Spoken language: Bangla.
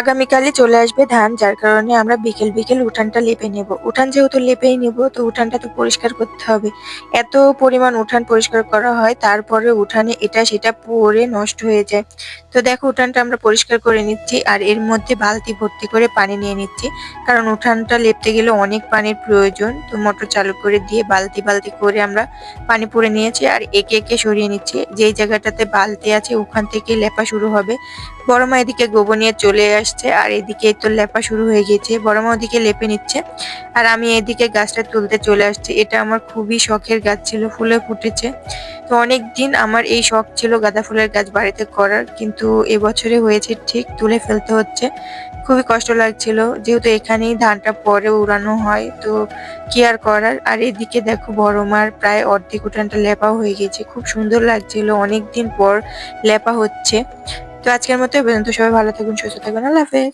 আগামীকালই চলে আসবে ধান, যার কারণে আমরা বিকেল বিকেল উঠানটা লেপে নেব। উঠান যেহেতু লেপেই নেব, তো উঠানটা তো পরিষ্কার করতে হবে। এত পরিমাণ উঠান পরিষ্কার করা হয়, তারপরে উঠানে এটা সেটা পড়ে নষ্ট হয়ে যায়। তো দেখো, উঠানটা আমরা পরিষ্কার করে নিচ্ছি আর এর মধ্যে বালতি ভর্তি করে পানি নিয়ে নিচ্ছি, কারণ উঠানটা লেপতে গেলে অনেক পানির প্রয়োজন। তো মোটর চালু করে দিয়ে বালতি বালতি করে আমরা পানি পুরে নিয়েছি আর একে একে সরিয়ে নিচ্ছি। যেই জায়গাটাতে বালতি আছে ওখান থেকে লেপা শুরু হবে। বড় মা এদিকে গোবর নিয়ে চলে আসছে আর এদিকে তো লেপা শুরু হয়ে গেছে। বড় মা ওদিকে লেপে নিচ্ছে আর আমি এদিকে গাছটা তুলতে চলে আসছি। এটা আমার খুবই শখের গাছ ছিল, ফুলে ফুটেছে। তো অনেকদিন আমার এই শখ ছিল গাঁদা ফুলের গাছ বাড়িতে করার, কিন্তু এবছরে হয়েছে ঠিক, তুলে ফেলতে হচ্ছে। খুবই কষ্ট লাগছিল, যেহেতু এখানেই ধানটা পরে উড়ানো হয়, তো কি আর করার। আর এদিকে দেখো, বড় মার প্রায় অর্ধেক উঠানটা লেপা হয়ে গেছে, খুব সুন্দর লাগছিল, অনেকদিন পর লেপা হচ্ছে। তো আজকের মতো এই পর্যন্ত। সবাই ভালো থাকুন, সুস্থ থাকুন, আল্লাহ হাফেজ।